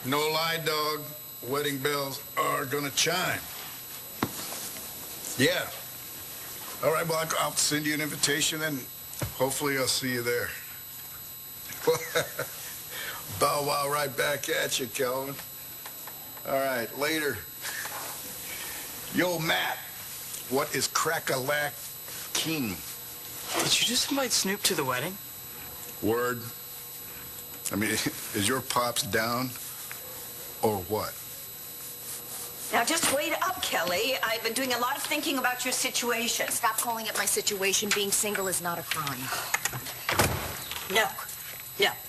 No lie, dog. Wedding bells are gonna chime. Yeah. All right, well, I'll send you an invitation, and hopefully I'll see you there. Bow wow right back at you, Kelvin. All right, later. Yo, Matt, what is crack-a-lack king? Did you just invite Snoop to the wedding? Word. I mean, is your pops down or what? Now, just wait up, Kelly. I've been doing a lot of thinking about your situation. Stop calling it my situation. Being single is not a crime. No,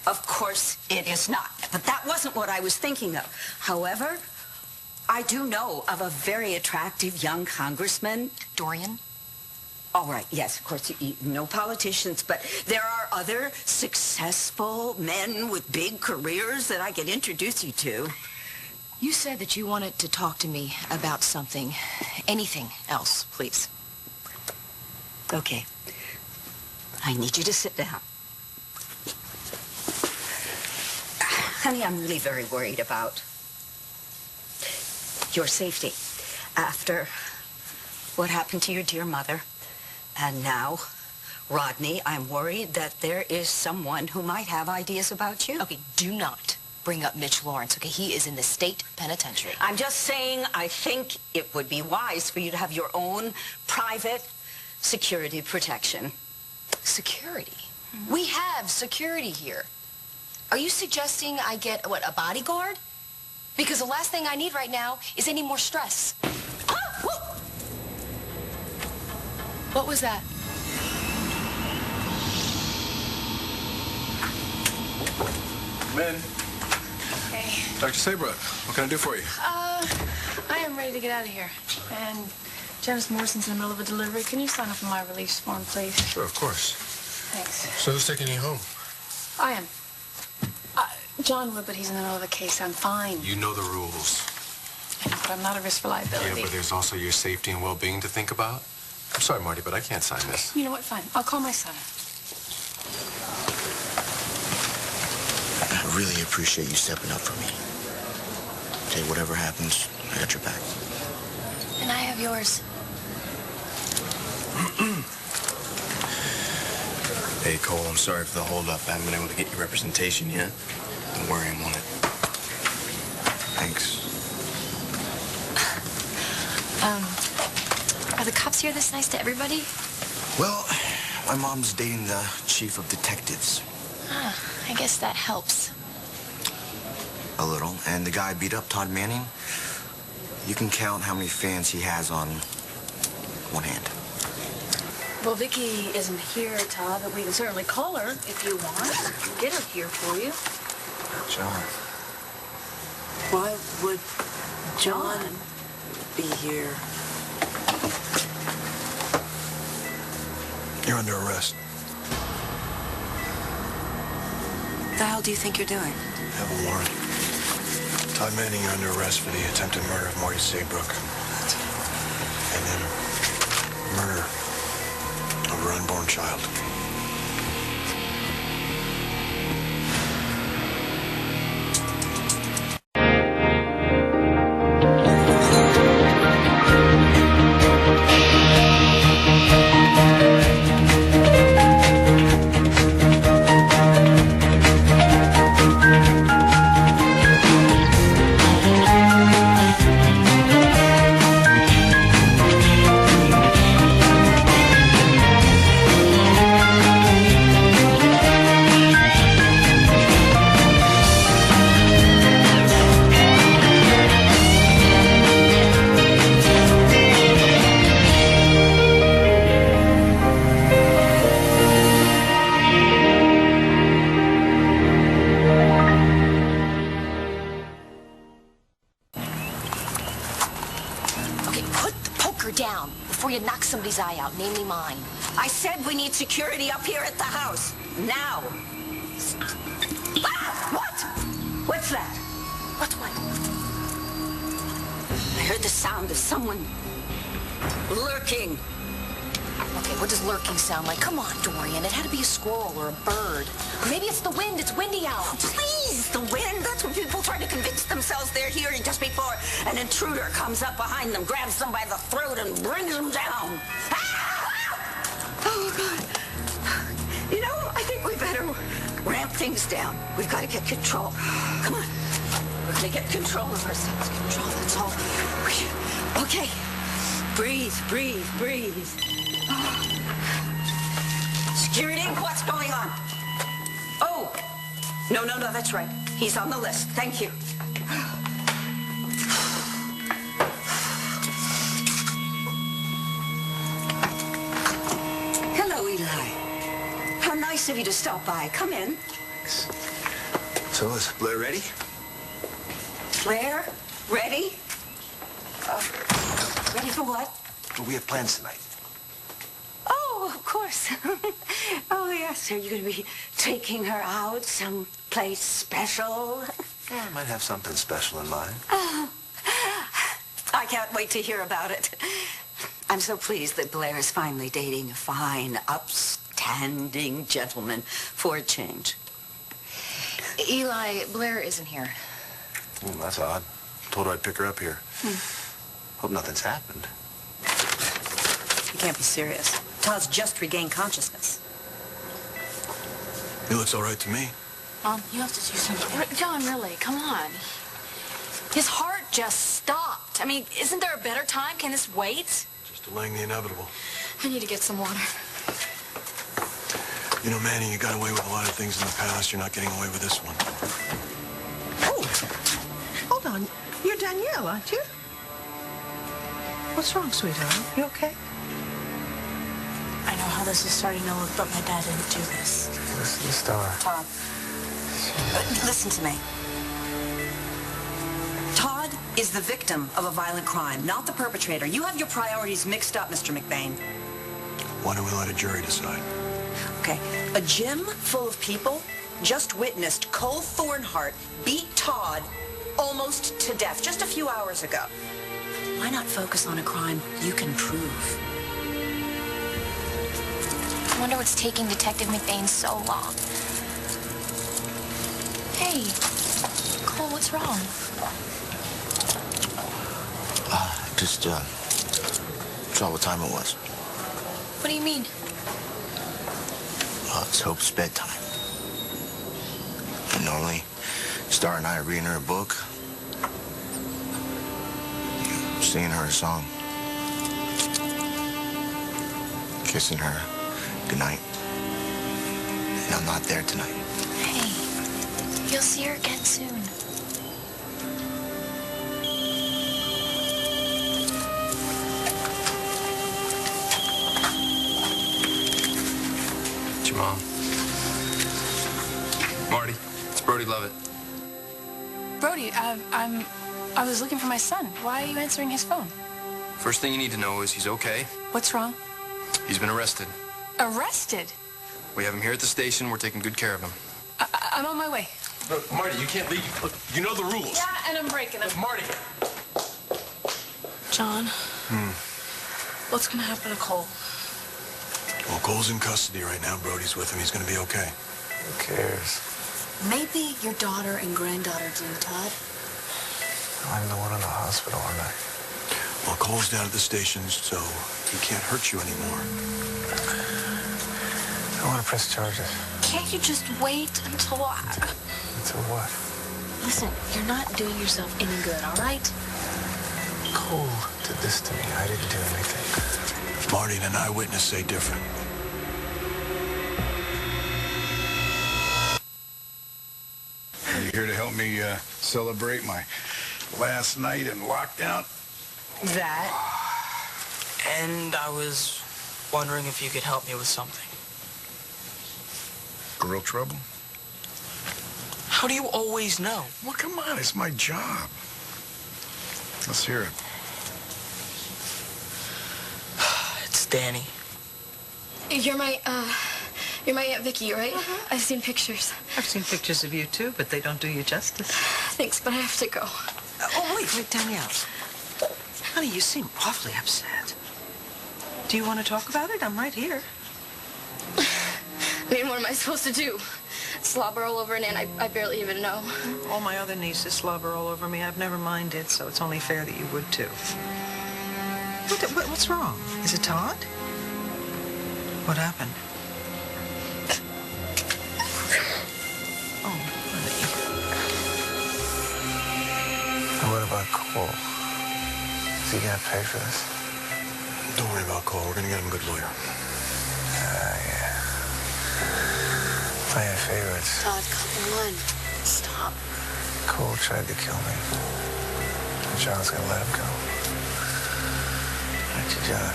of course it is not. But that wasn't what I was thinking of. However, I do know of a very attractive young congressman. Dorian? All right, yes, of course, no politicians, but there are other successful men with big careers that I can introduce you to. You said that you wanted to talk to me about something. Anything else, please. Okay. I need you to sit down. Honey, I'm really very worried about your safety after what happened to your dear mother. And now, Rodney, I'm worried that there is someone who might have ideas about you. Okay, do not bring up Mitch Lawrence, okay? He is in the state penitentiary. I'm just saying I think it would be wise for you to have your own private security protection. Security? We have security here. Are you suggesting I get, what, a bodyguard? Because the last thing I need right now is any more stress. Ah! What was that? Men. Hey. Dr. Saybrook, what can I do for you? I am ready to get out of here. And Janice Morrison's in the middle of a delivery. Can you sign up for my release form, please? Sure, of course. Thanks. So who's taking you home? I am. John would, but he's in the middle of a case. I'm fine. You know the rules. I know, but I'm not a risk for liability. Yeah, but there's also your safety and well-being to think about. I'm sorry, Marty, but I can't sign this. You know what? Fine. I'll call my son. I really appreciate you stepping up for me. Okay, whatever happens, I got your back. And I have yours. Hey, Cole, I'm sorry for the holdup. I haven't been able to get you representation yet. Don't worry, I'm on it. Thanks. Are the cops here this nice to everybody? Well, my mom's dating the chief of detectives. Ah, I guess that helps. A little. And the guy beat up Todd Manning, you can count how many fans he has on one hand. Well, Vicky isn't here, Todd, but we can certainly call her if you want. Get her here for you. John. Why would John be here? You're under arrest. What the hell do you think you're doing? I have a warrant. Todd Manning, you're under arrest for the attempted murder of Marty Saybrook. And then murder of her unborn child. Eye out, namely mine. I said we need security up here at the house. Now. Ah, what? What's that? What? I heard the sound of someone lurking. Okay, what does lurking sound like? Come on, Dorian. It had to be a squirrel or a bird. Or maybe it's the wind. It's windy out. Please, the wind. That's what people try to convince they're here just before an intruder comes up behind them, grabs them by the throat, and brings them down. Oh, God. You know, I think we better ramp things down. We've got to get control. Come on. We're going to get control of ourselves. Control, that's all. Okay. Breathe, breathe, breathe. Security, what's going on? Oh, no, that's right. He's on the list. Thank you. Hello, Eli. How nice of you to stop by. Come in. Thanks. So, is Blair ready? Blair, ready? Ready for what? Well, we have plans tonight. Oh, of course. Oh, yes. Are you going to be taking her out someplace special? Yeah, I might have something special in mind. Oh, I can't wait to hear about it. I'm so pleased that Blair is finally dating a fine, upstanding gentleman for a change. Eli, Blair isn't here. That's odd. Told her I'd pick her up here. Hope nothing's happened. You can't be serious. Todd's just regained consciousness. He looks all right to me. Mom, you have to do something. John, really, come on. His heart just stopped. I mean, isn't there a better time? Can this wait? Just delaying the inevitable. I need to get some water. You know, Manny, you got away with a lot of things in the past. You're not getting away with this one. Oh, hold on. You're Danielle, aren't you? What's wrong, sweetheart? You okay? I know how this is starting to look, but my dad didn't do this. Listen to the star. Todd, listen to me. Todd is the victim of a violent crime, not the perpetrator. You have your priorities mixed up, Mr. McBain. Why don't we let a jury decide? Okay, a gym full of people just witnessed Cole Thornhart beat Todd almost to death just a few hours ago. Why not focus on a crime you can prove? I wonder what's taking Detective McBain so long. Hey, Cole, what's wrong? Just, saw what time it was. What do you mean? It's Hope's bedtime. And normally, Star and I are reading her a book, singing her a song, kissing her goodnight. And I'm not there tonight. Hey, you'll see her again soon. It's your mom. Marty, it's Brody Lovett. Brody, I was looking for my son. Why are you answering his phone? First thing you need to know is he's okay. What's wrong? He's been arrested. Arrested? We have him here at the station. We're taking good care of him. I'm on my way. Look, Marty, you can't leave. Look, you know the rules. Yeah, and I'm breaking them. Marty. John, what's going to happen to Cole? Well, Cole's in custody right now. Brody's with him. He's going to be okay. Who cares? Maybe your daughter and granddaughter do, Todd. I'm the one in the hospital, aren't I? Well, Cole's down at the station, so he can't hurt you anymore. I want to press charges. Can't you just wait until Until what? Listen, you're not doing yourself any good, all right? Cole did this to me. I didn't do anything. Marty and an eyewitness say different. Are you here to help me celebrate my last night in lockdown? That. And I was wondering if you could help me with something. Girl trouble? How do you always know? Well, come on, it's my job. Let's hear it. It's Danny. You're my Aunt Vicky, right? I've seen pictures. I've seen pictures of you, too, but they don't do you justice. Thanks, but I have to go. Oh, wait, Danielle. Honey, you seem awfully upset. Do you want to talk about it? I'm right here. I mean, what am I supposed to do? slobber all over, and I barely even know. All my other nieces slobber all over me. I've never minded, so it's only fair that you would too. What's wrong? Is it Todd? What happened? Oh, honey. And what about Cole? Is he gonna pay for this? Don't worry about Cole. We're gonna get him a good lawyer. Yeah. Playing favorites. Todd, come on. Stop. Cole tried to kill me. And John's gonna let him go. Aren't you, John?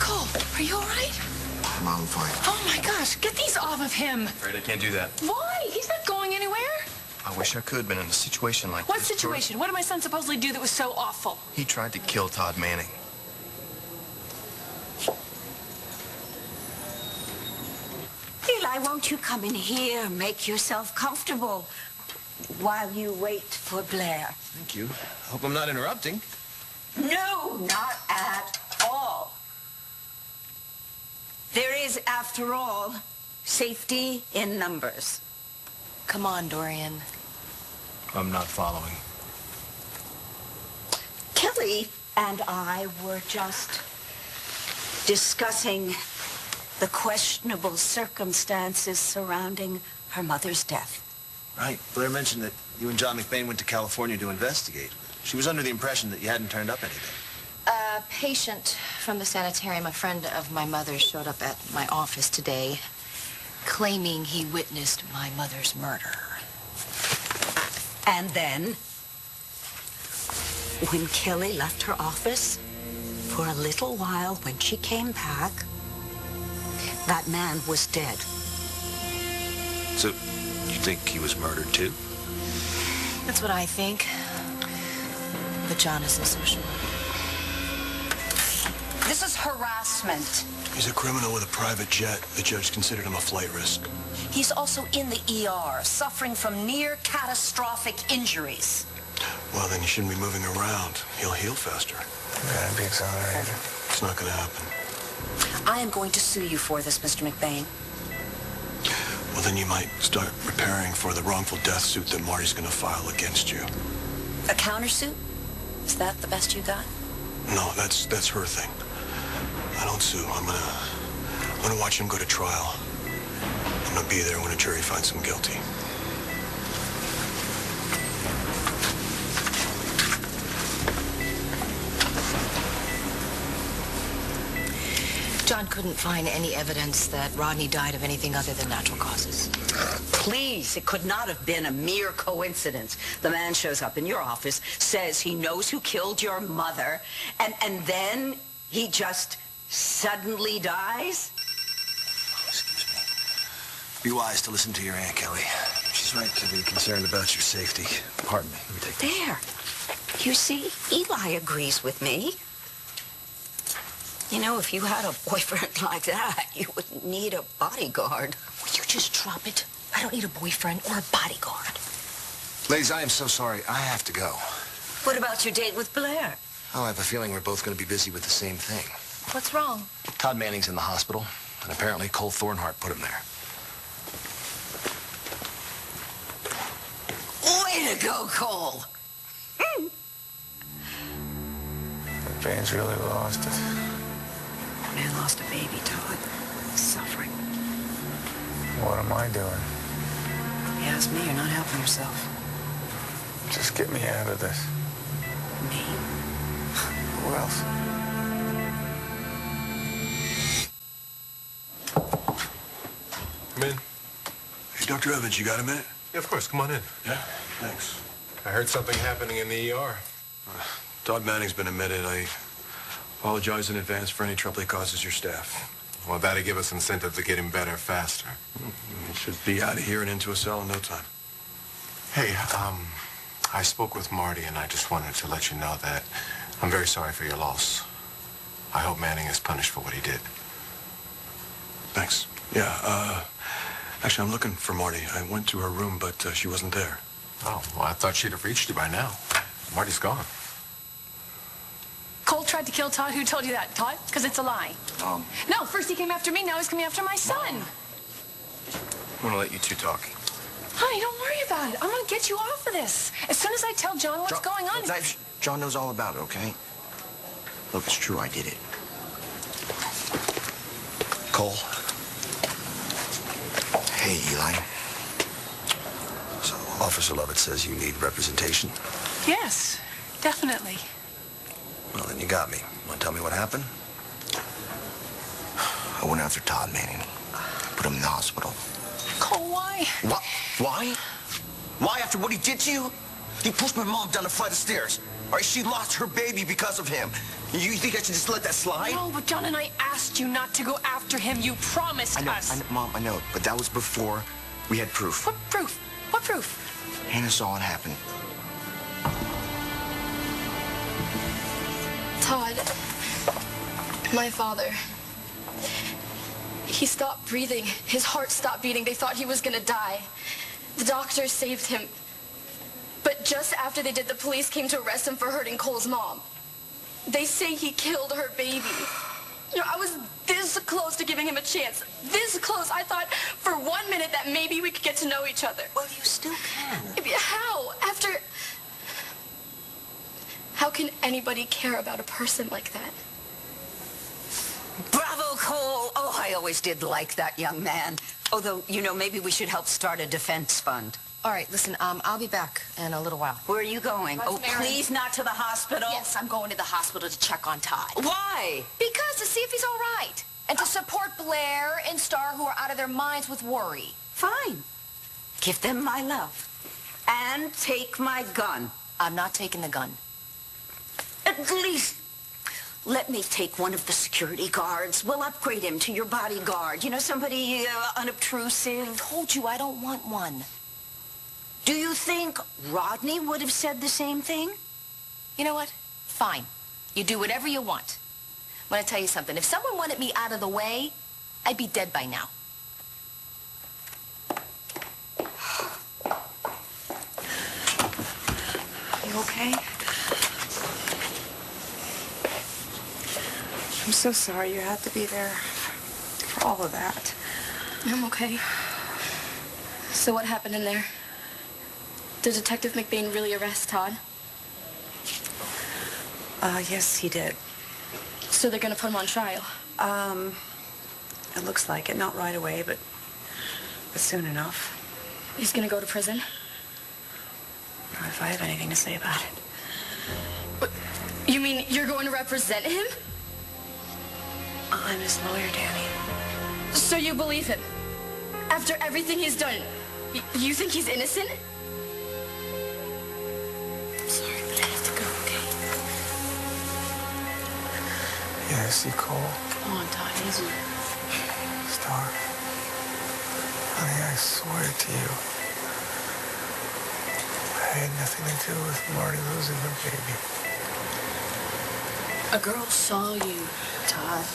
Cole, are you all right? Mom, fine. Oh, my gosh. Get these off of him. Afraid I can't do that. Why? He's not going anywhere. I wish I could, but in a situation like What this... situation? What did my son supposedly do that was so awful? He tried to kill Todd Manning. Eli, won't you come in here, make yourself comfortable while you wait for Blair? Thank you. I hope I'm not interrupting. No, not at all. There is, after all, safety in numbers. Come on, Dorian. I'm not following. Kelly and I were just discussing the questionable circumstances surrounding her mother's death. Right. Blair mentioned that you and John McBain went to California to investigate. She was under the impression that you hadn't turned up anything. A patient from the sanitarium, a friend of my mother's, showed up at my office today claiming he witnessed my mother's murder. And then, when Kelly left her office, for a little while when she came back, that man was dead. So, you think he was murdered too? That's what I think. But John isn't so sure. This is harassment. He's a criminal with a private jet. The judge considered him a flight risk. He's also in the ER, suffering from near catastrophic injuries. Well, then you shouldn't be moving around. He'll heal faster. Gotta be exonerated. It's not gonna happen. I am going to sue you for this, Mr. McBain. Well, then you might start preparing for the wrongful death suit that Marty's gonna file against you. A countersuit? Is that the best you got? No, that's her thing. I don't sue. I'm gonna watch him go to trial. I'm gonna be there when a jury finds him guilty. John couldn't find any evidence that Rodney died of anything other than natural causes. Please, it could not have been a mere coincidence. The man shows up in your office, says he knows who killed your mother, and then he just suddenly dies? Excuse me. Be wise to listen to your Aunt Kelly. She's right to be concerned about your safety. Pardon me. Let me take this. There. You see, Eli agrees with me. You know, if you had a boyfriend like that, you wouldn't need a bodyguard. Will you just drop it? I don't need a boyfriend or a bodyguard. Ladies, I am so sorry. I have to go. What about your date with Blair? Oh, I have a feeling we're both going to be busy with the same thing. What's wrong? Todd Manning's in the hospital, and apparently Cole Thornhart put him there. Way to go, Cole. Bane's really lost it. Man lost a baby, Todd. Suffering. What am I doing? You ask me, you're not helping yourself. Just get me out of this. Me? Who else? Come in. Hey, Dr. Evans, you got a minute? Yeah, of course. Come on in. Yeah, thanks. I heard something happening in the ER. Todd Manning's been admitted. I apologize in advance for any trouble he causes your staff. Well, that'll give us incentive to get him better faster. He should be out of here and into a cell in no time. Hey, I spoke with Marty, and I just wanted to let you know that I'm very sorry for your loss. I hope Manning is punished for what he did. Thanks. Yeah, actually, I'm looking for Marty. I went to her room, but she wasn't there. Oh, well, I thought she'd have reached you by now. Marty's gone. Cole tried tried to kill Todd? Who told you that, Todd? Because it's a lie. No, first he came after me, now he's coming after my son. I'm gonna let you two talk. Honey, don't worry about it. I'm gonna get you off of this. As soon as I tell John what's going on... John knows all about it, okay? Look, it's true, I did it. Cole. Hey, Eli. So, Officer Lovett says you need representation. Yes, definitely. Well, then you got me. Want to tell me what happened? I went after Todd Manning. Put him in the hospital. Cole, why? What? Why? Why after what he did to you? He pushed my mom down a flight of stairs. All right, she lost her baby because of him. You think I should just let that slide? No, but John and I asked you not to go after him. You promised us. Mom, I know, but that was before we had proof. What proof? What proof? Hannah saw it happen. Todd, my father, he stopped breathing. His heart stopped beating. They thought he was gonna die. The doctors saved him. But just after they did, the police came to arrest him for hurting Cole's mom. They say he killed her baby. You know, I was this close to giving him a chance. This close. I thought for 1 minute that maybe we could get to know each other. Well, you still can. How? After... How can anybody care about a person like that? Bravo, Cole. Oh, I always did like that young man. Although, you know, maybe we should help start a defense fund. All right, listen, I'll be back in a little while. Where are you going? That's Oh, Mary. please not to the hospital. Yes, I'm going to the hospital to check on Todd. Why? Because to see if he's all right. And to support Blair and Star, who are out of their minds with worry. Fine. Give them my love. And take my gun. I'm not taking the gun. At least let me take one of the security guards. We'll upgrade him to your bodyguard. You know, somebody unobtrusive. I told you I don't want one. Do you think Rodney would have said the same thing? You know what? Fine. You do whatever you want. I'm going to tell you something. If someone wanted me out of the way, I'd be dead by now. You okay? I'm so sorry you had to be there for all of that. I'm okay. So what happened in there? Did Detective McBain really arrest Todd? Yes, he did. So they're gonna put him on trial? It looks like it. Not right away, but soon enough. He's gonna go to prison? If I have anything to say about it. But you mean you're going to represent him? I'm his lawyer, Danny. So you believe him? After everything he's done, you think he's innocent? I'm sorry, but I have to go, okay? Yeah, I see Cole. Come on, Todd, easy. Star. Honey, I swear to you, I had nothing to do with Marty losing her baby. A girl saw you, Todd.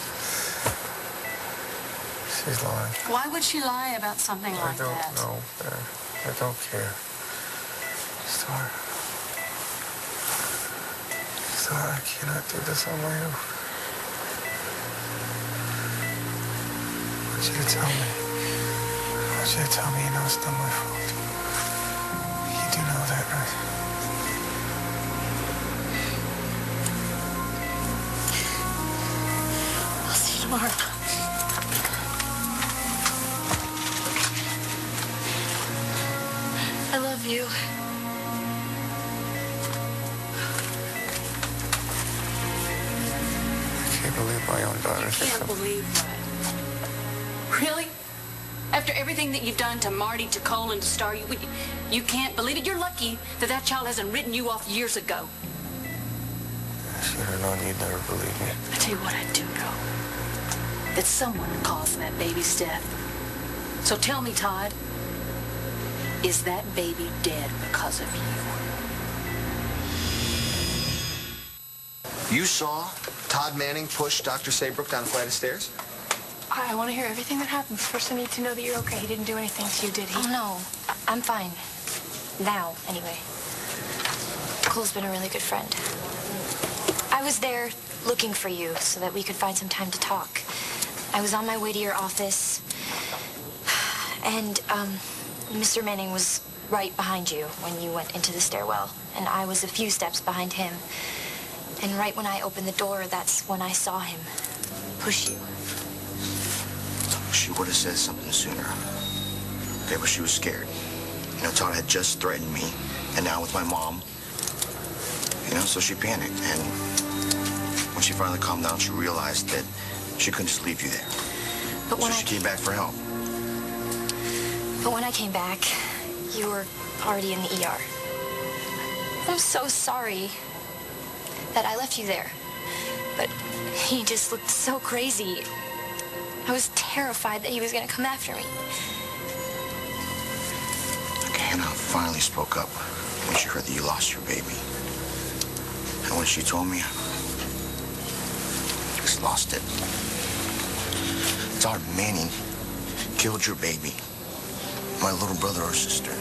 She's lying. Why would she lie about something like that? I don't know, Dad. I don't care. Star. Star, I cannot do this on my own. I want you to tell me. I want you to tell me you know it's not my fault. You do know that, right? I'll see you tomorrow. I love you. I can't believe my own daughter. Can't believe what? Really? After everything that you've done to Marty, to Cole, and to Star, you can't believe it? You're lucky that that child hasn't written you off years ago. I should have known you'd never believe me. I tell you what, I do know. That someone caused that baby's death. So tell me, Todd, is that baby dead because of you? You saw Todd Manning push Dr. Saybrook down a flight of stairs? I want to hear everything that happened. First, I need to know that you're okay. He didn't do anything to you, did he? Oh, no. I'm fine. Now, anyway. Cole's been a really good friend. I I was there looking for you so that we could find some time to talk. I was on my way to your office, and Mr. Manning was right behind you when you went into the stairwell, and I was a few steps behind him. And right when I opened the door, that's when I saw him push you. She would have said something sooner. Okay, but she was scared. You know, Todd had just threatened me, and now with my mom, you know, so she panicked. And when she finally calmed down, she realized that she couldn't just leave you there. But when so she came back for help. But when I came back, you were already in the ER. I'm so sorry that I left you there. But he just looked so crazy. I was terrified that he was going to come after me. Hannah finally spoke up when she heard that you lost your baby. And when she told me, I just lost it. Todd Manning killed your baby, my little brother or sister,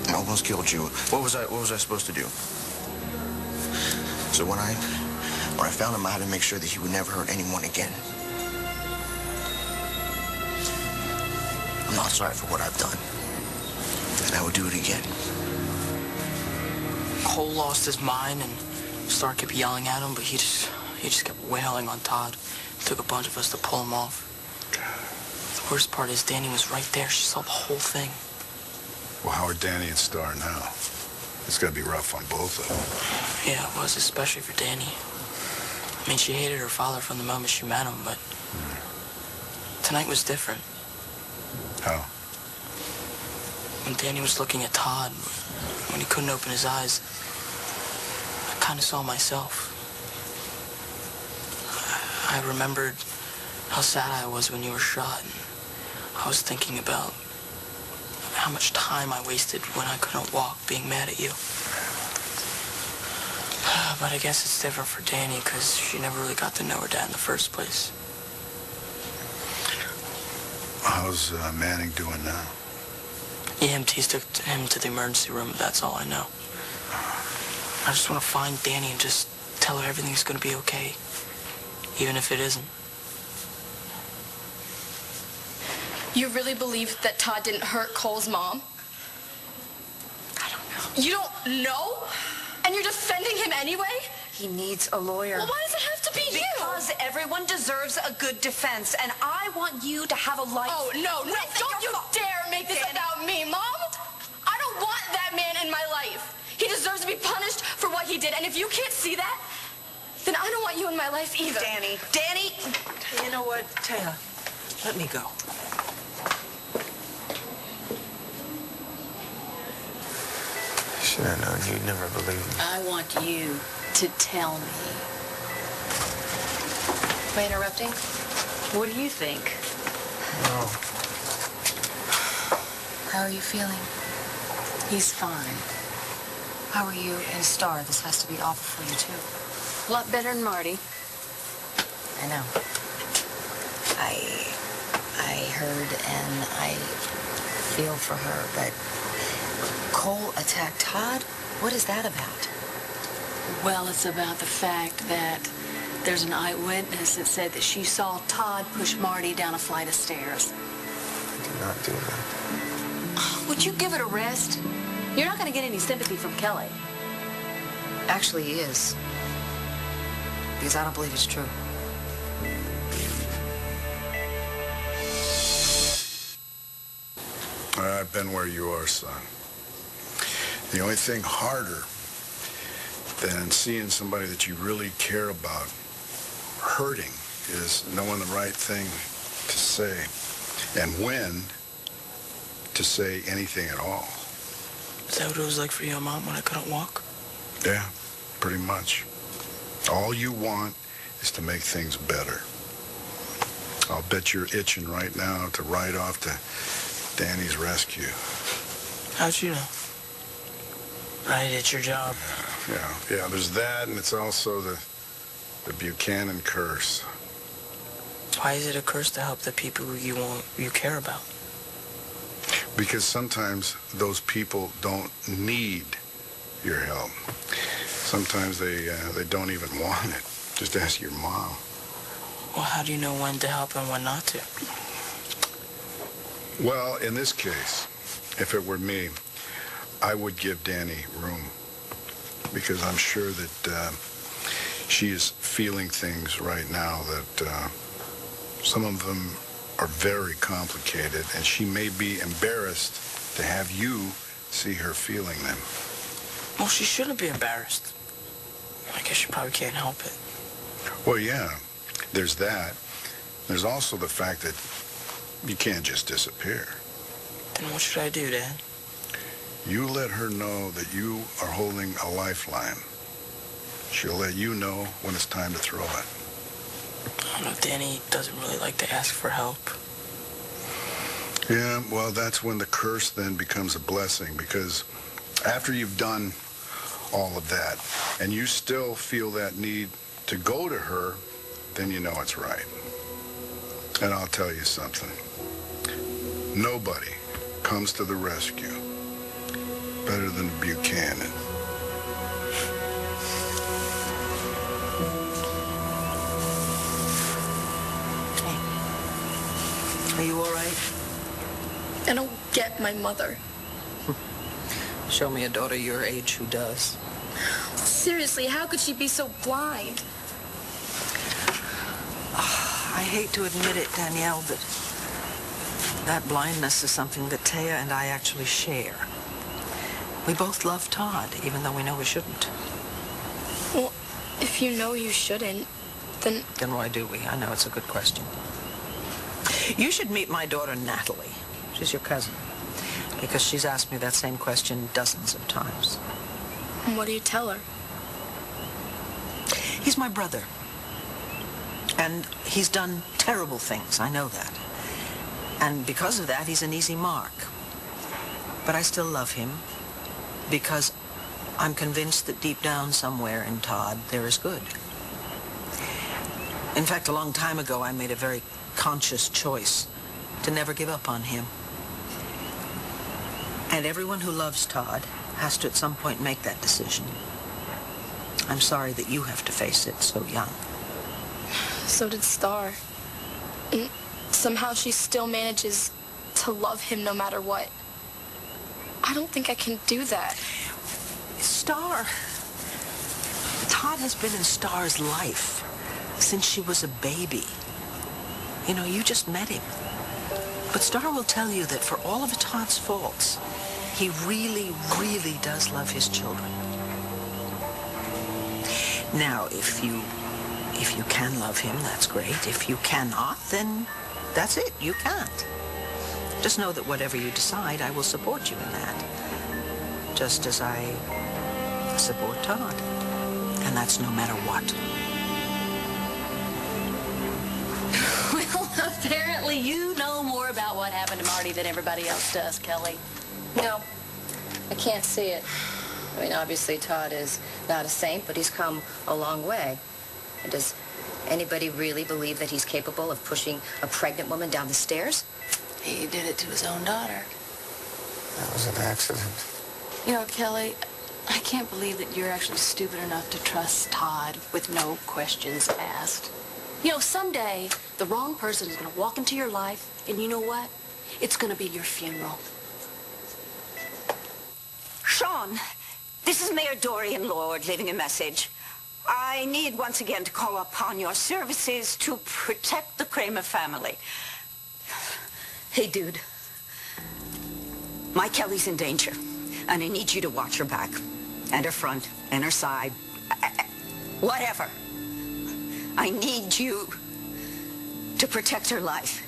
and almost killed you. What was I supposed to do? So when I found him, I had to make sure that he would never hurt anyone again. I'm not sorry for what I've done. And I would do it again. Cole lost his mind and Star kept yelling at him, but he just kept wailing on Todd. It took a bunch of us to pull him off. The worst part is Danny was right there. She saw the whole thing. Well, how are Danny and Star now? It's gotta be rough on both of them. Yeah, it was, especially for Danny. I mean, she hated her father from the moment she met him, but tonight was different. How? When Danny was looking at Todd, when he couldn't open his eyes, I kind of saw myself. I remembered how sad I was when you were shot, and I was thinking about how much time I wasted when I couldn't walk being mad at you. But I guess it's different for Danny because she never really got to know her dad in the first place. How's Manning doing now? EMTs took him to the emergency room, but that's all I know. I just want to find Danny and just tell her everything's going to be okay, even if it isn't. You really believe that Todd didn't hurt Cole's mom? I don't know. You don't know? And you're defending him anyway? He needs a lawyer. Well, why does it have to be you? Because everyone deserves a good defense, and I want you to have a life. Oh, no, don't you dare make this about me, Mom! I don't want that man in my life. He deserves to be punished for what he did, and if you can't see that, then I don't want you in my life either. Danny! You know what, Taya? Let me go. Should have known you'd never believe me. I want you to tell me. Am I interrupting? What do you think? No. How are you feeling? He's fine. How are you and Star? This has to be awful for you, too. A lot better than Marty. I know. I heard and I feel for her, but Cole attacked Todd? What is that about? Well, it's about the fact that there's an eyewitness that said that she saw Todd push Marty down a flight of stairs. I did not do that. Would you give it a rest? You're not going to get any sympathy from Kelly. Actually, he is. Because I don't believe it's true. I've been where you are, son. The only thing harder than seeing somebody that you really care about hurting is knowing the right thing to say and when to say anything at all. Is that what it was like for you and Mom when I couldn't walk? Yeah, pretty much. All you want is to make things better. I'll bet you're itching right now to ride off to Danny's rescue. How'd you know? Right, it's your job. Yeah, there's that, and it's also the Buchanan curse. Why is it a curse to help the people you care about? Because sometimes those people don't need your help. Sometimes they don't even want it. Just ask your mom. Well, how do you know when to help and when not to? Well, in this case, if it were me, I would give Danny room because I'm sure that she is feeling things right now that some of them are very complicated, and she may be embarrassed to have you see her feeling them. Well, she shouldn't be embarrassed. I guess she probably can't help it. Well, yeah, there's that. There's also the fact that you can't just disappear. Then what should I do, Dad? You let her know that you are holding a lifeline. She'll let you know when it's time to throw it. I don't know, Danny doesn't really like to ask for help. Yeah, well, that's when the curse then becomes a blessing, because after you've done all of that and you still feel that need to go to her, then you know it's right. And I'll tell you something. Nobody comes to the rescue better than Buchanan. Are you all right? I don't get my mother. Show me a daughter your age who does. Seriously, how could she be so blind? I hate to admit it, Danielle, but that blindness is something that Taya and I actually share. We both love Todd, even though we know we shouldn't. Well, if you know you shouldn't, then... Then why do we? I know it's a good question. You should meet my daughter, Natalie. She's your cousin. Because she's asked me that same question dozens of times. And what do you tell her? He's my brother. And he's done terrible things, I know that. And because of that, he's an easy mark. But I still love him because I'm convinced that deep down somewhere in Todd, there is good. In fact, a long time ago, I made a very conscious choice to never give up on him. And everyone who loves Todd has to at some point make that decision. I'm sorry that you have to face it so young. So did Star. And somehow she still manages to love him no matter what. I don't think I can do that. Star. Todd has been in Star's life since she was a baby. You know, you just met him. But Star will tell you that for all of Todd's faults, he really, really does love his children. Now, if you can love him, that's great. If you cannot, then that's it. You can't. Just know that whatever you decide, I will support you in that. Just as I support Todd. And that's no matter what. Well, apparently you know more about what happened to Marty than everybody else does, Kelly. No, I can't see it. I mean, obviously Todd is not a saint, but he's come a long way. And does anybody really believe that he's capable of pushing a pregnant woman down the stairs? He did it to his own daughter. That was an accident. You know, Kelly, I can't believe that you're actually stupid enough to trust Todd with no questions asked. You know, someday the wrong person is going to walk into your life, and you know what? It's going to be your funeral. Sean, this is Mayor Dorian Lord leaving a message. I need once again to call upon your services to protect the Kramer family. Hey, dude. My Kelly's in danger, and I need you to watch her back, and her front, and her side, whatever. I need you to protect her life,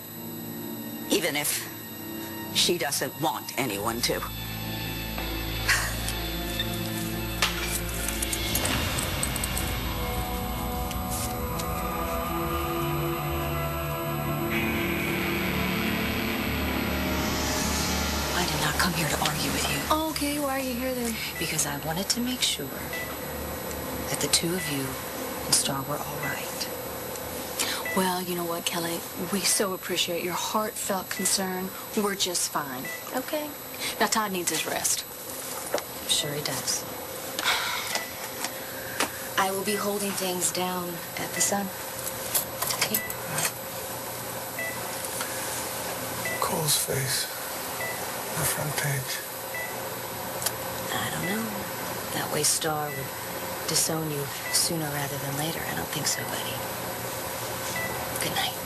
even if she doesn't want anyone to. I did not come here to argue with you. Oh, okay, why are you here then? Because I wanted to make sure that the two of you and Star were all right. Well, you know what, Kelly? We so appreciate your heartfelt concern. We're just fine. Okay? Now, Todd needs his rest. I'm sure he does. I will be holding things down at the Sun. Okay? Cole's face. The front page. I don't know. That way Star would disown you sooner rather than later. I don't think so, buddy. Good night.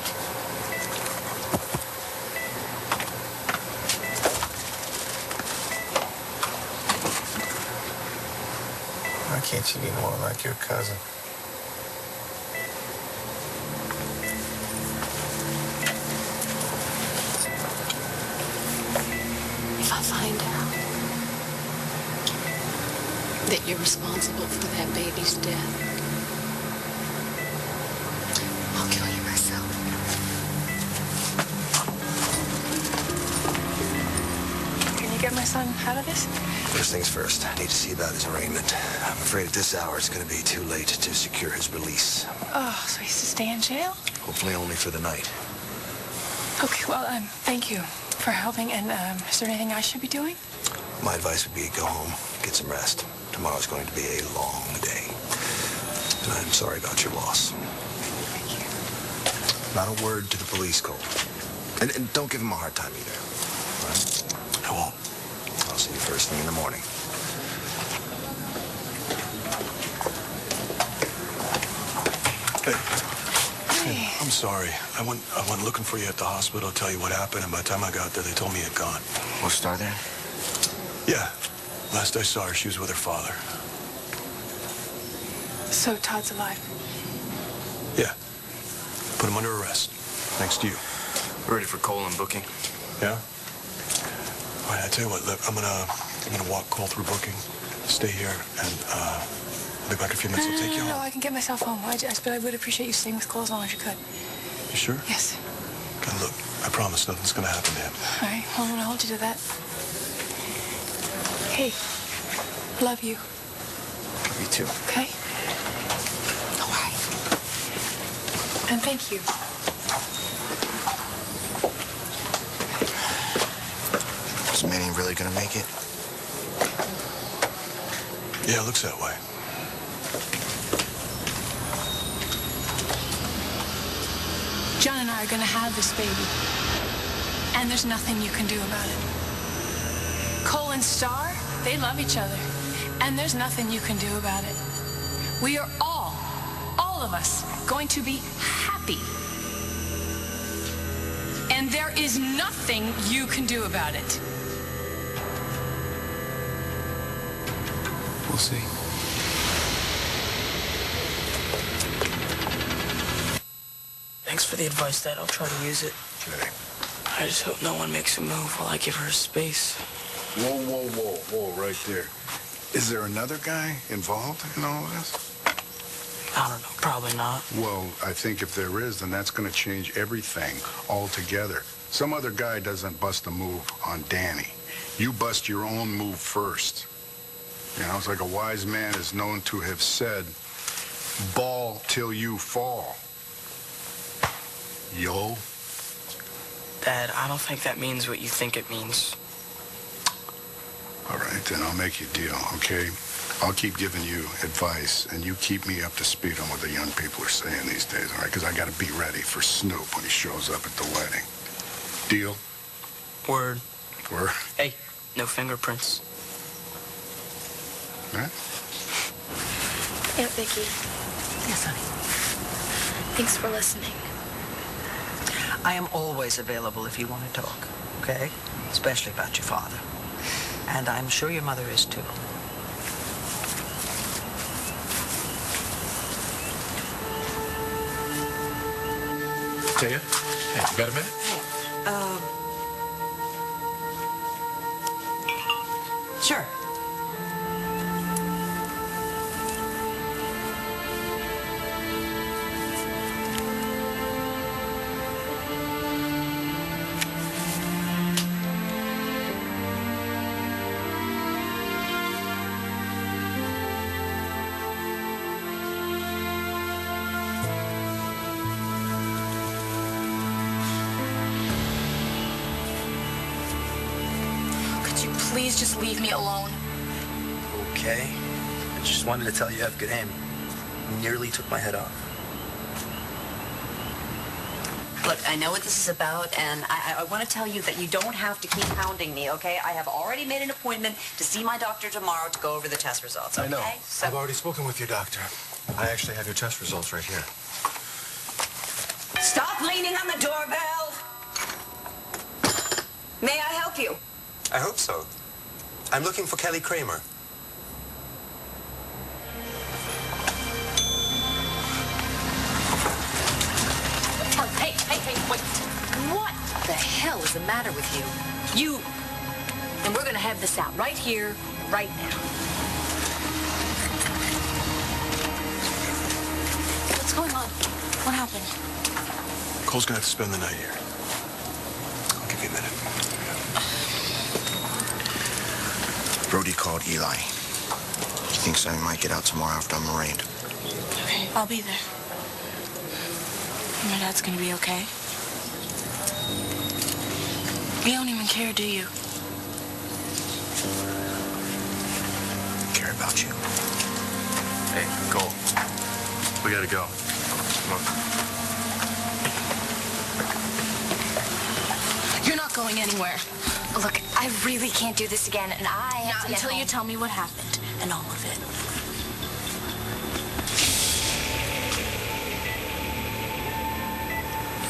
Why can't you be more like your cousin? If I find out that you're responsible for that baby's death, I'll kill you myself. Can you get my son out of this? First things first, I need to see about his arraignment. I'm afraid at this hour it's going to be too late to secure his release. Oh, so he's to stay in jail? Hopefully only for the night. Okay, well, thank you for helping. And is there anything I should be doing? My advice would be go home, get some rest. Tomorrow's going to be a long day. And I'm sorry about your loss. Thank you. Not a word to the police, Cole. And don't give him a hard time either. All right? I won't. I'll see you first thing in the morning. Hey, I'm sorry. I went looking for you at the hospital to tell you what happened, and by the time I got there, they told me you'd gone. Was Star there? Yeah. Last I saw her, she was with her father. So Todd's alive? Yeah. Put him under arrest. Thanks to you. Ready for Cole and booking? Yeah? All right, I tell you what, look, I'm gonna walk Cole through booking. Stay here, and I'll be back in a few minutes. I'll take you home. No, I can get myself home. But I would appreciate you staying with Cole as long as you could. You sure? Yes. And look, I promise nothing's gonna happen to him. All right, well, I'm gonna hold you to that. Hey, love you. Me too. Okay? All right. And thank you. Is Manny really gonna make it? Yeah, it looks that way. John and I are gonna have this baby. And there's nothing you can do about it. Cole and Star, they love each other. And there's nothing you can do about it. We are all of us, going to be happy. And there is nothing you can do about it. We'll see. Thanks for the advice, Dad. I'll try to use it. Okay. I just hope no one makes a move while I give her space. Whoa, right there. Is there another guy involved in all of this? I don't know. Probably not. Well, I think if there is, then that's going to change everything altogether. Some other guy doesn't bust a move on Danny. You bust your own move first. You know, it's like a wise man is known to have said, ball till you fall. Yo. Dad, I don't think that means what you think it means. All right, then I'll make you a deal, okay? I'll keep giving you advice, and you keep me up to speed on what the young people are saying these days, all right? Because I got to be ready for Snoop when he shows up at the wedding. Deal? Word. Word? Hey, no fingerprints. Right? Aunt Vicky, Yes, honey. thanks for listening. I am always available if you want to talk, okay? Especially about your father. And I'm sure your mother is too. Taya? Hey, you got a minute? Sure. Could you please just leave me alone? Okay. I just wanted to tell you I have good aim. nearly took my head off. Look, I know what this is about, and I want to tell you that you don't have to keep hounding me, okay? I have already made an appointment to see my doctor tomorrow to go over the test results, okay? I know. So... I've already spoken with your doctor. I actually have your test results right here. Stop leaning on the doorbell! May I help you? I hope so. I'm looking for Kelly Kramer. Oh, hey, wait. What the hell is the matter with you? You... And we're gonna have this out right here, right now. What's going on? What happened? Cole's gonna have to spend the night here. I'll give you a minute. Brody called Eli. He thinks I might get out tomorrow after I'm arraigned. Okay, I'll be there. My dad's gonna be okay. You don't even care, do you? I care about you. Hey, Cole. We gotta go. Come on. You're not going anywhere. Look, I really can't do this again, and I have Not to get until you home. tell me what happened and all of it.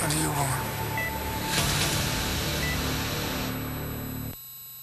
What do you want?